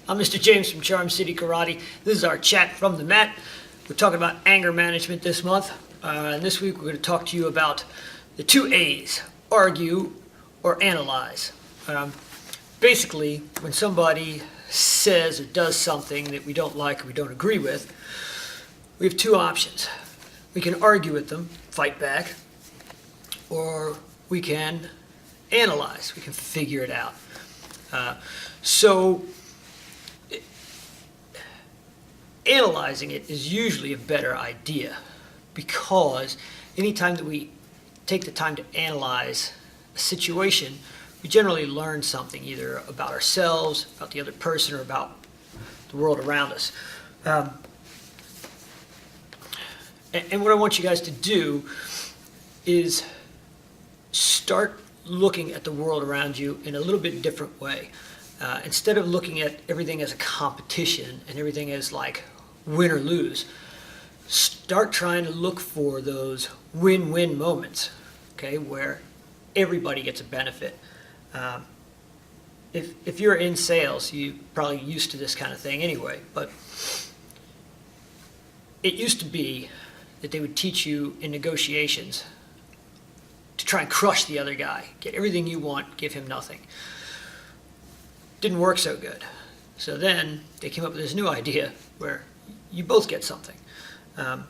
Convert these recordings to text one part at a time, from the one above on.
I'm Mr. James from Charm City Karate. This is our chat from the mat. We're talking about anger management this month. And this week we're going to talk to you about the two A's, argue or analyze. Basically, when somebody says or does something that we don't like or we don't agree with, we have two options. We can argue with them, fight back, or we can analyze. We can figure it out. Analyzing it is usually a better idea, because anytime that we take the time to analyze a situation, we generally learn something either about ourselves, about the other person, or about the world around us. And what I want you guys to do is start looking at the world around you in a little bit different way. Instead of looking at everything as a competition and everything as like win or lose, start trying to look for those win-win moments, okay, where everybody gets a benefit. If you're in sales, you're probably used to this kind of thing anyway, but it used to be that they would teach you in negotiations to try and crush the other guy, get everything you want, give him nothing. Didn't work so good. So then they came up with this new idea where you both get something. Now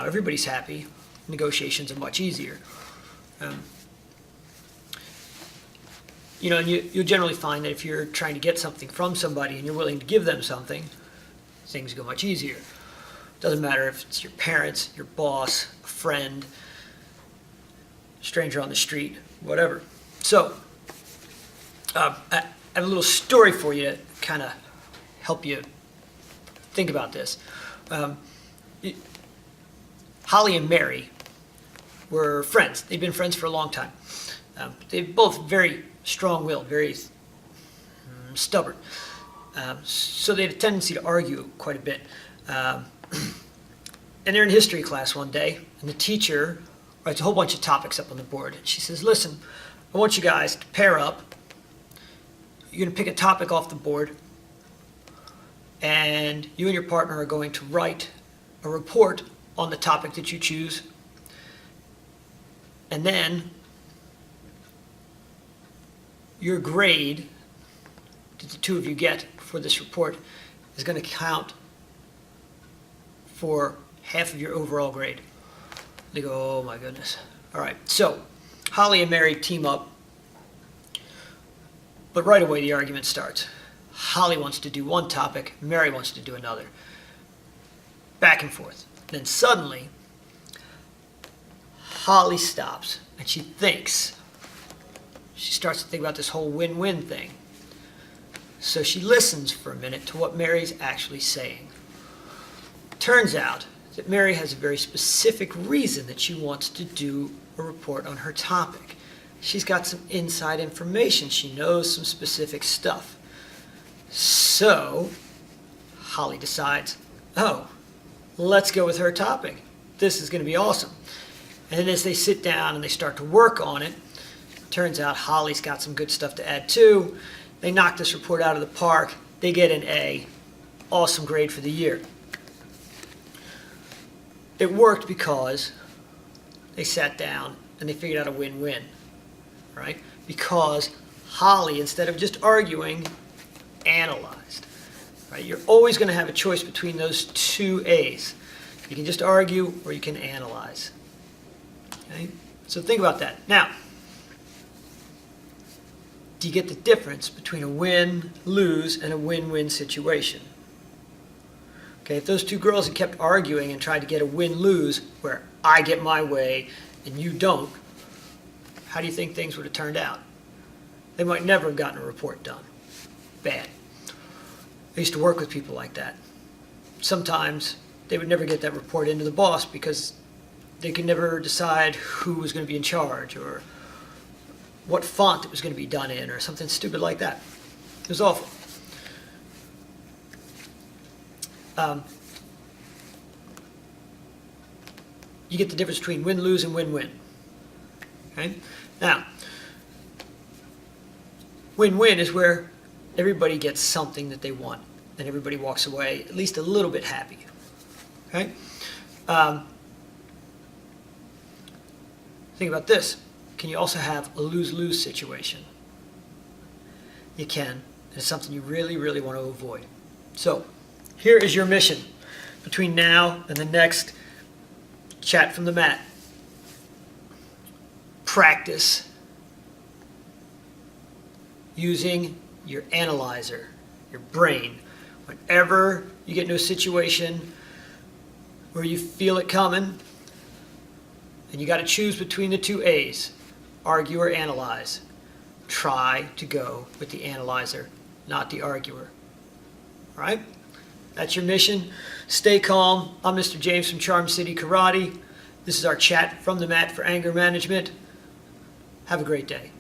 everybody's happy. Negotiations are much easier. And you'll generally find that if you're trying to get something from somebody and you're willing to give them something, things go much easier. Doesn't matter if it's your parents, your boss, a friend, stranger on the street, whatever. So, I have a little story for you to kind of help you think about this. Holly and Mary were friends. They've been friends for a long time. They're both very strong-willed, very stubborn. So they had a tendency to argue quite a bit. And they're in history class one day, and the teacher writes a whole bunch of topics up on the board. And she says, listen, I want you guys to pair up. You're going to pick a topic off the board, and you and your partner are going to write a report on the topic that you choose. And then your grade that the two of you get for this report is going to count for half of your overall grade. They go, oh my goodness. All right, so Holly and Mary team up, but right away the argument starts. Holly wants to do one topic, Mary wants to do another. Back and forth. Then suddenly, Holly stops and she thinks. She starts to think about this whole win-win thing. So she listens for a minute to what Mary's actually saying. Turns out that Mary has a very specific reason that she wants to do a report on her topic. She's got some inside information. She knows some specific stuff. So Holly decides, oh, let's go with her topic. This is going to be awesome. And then as they sit down and they start to work on it, turns out Holly's got some good stuff to add too. They knock this report out of the park. They get an A. Awesome grade for the year. It worked because they sat down and they figured out a win-win, right? Because Holly, instead of just arguing, analyzed, right? You're always going to have a choice between those two A's. You can just argue or you can analyze. Okay? So think about that. Now, do you get the difference between a win-lose and a win-win situation? Okay, if those two girls had kept arguing and tried to get a win-lose where I get my way and you don't, how do you think things would have turned out? They might never have gotten a report done. Bad. I used to work with people like that. Sometimes they would never get that report into the boss because they could never decide who was going to be in charge or what font it was going to be done in or something stupid like that. It was awful. You get the difference between win-lose and win-win. Okay? Now, Win-win is where everybody gets something that they want, and everybody walks away at least a little bit happy. Okay? Think about this. Can you also have a lose-lose situation? You can. It's something you really, really want to avoid. So, here is your mission between now and the next chat from the mat. Practice using your analyzer, your brain. Whenever you get into a situation where you feel it coming, and you got to choose between the two A's, argue or analyze, try to go with the analyzer, not the arguer. All right? That's your mission. Stay calm. I'm Mr. James from Charm City Karate. This is our chat from the mat for anger management. Have a great day.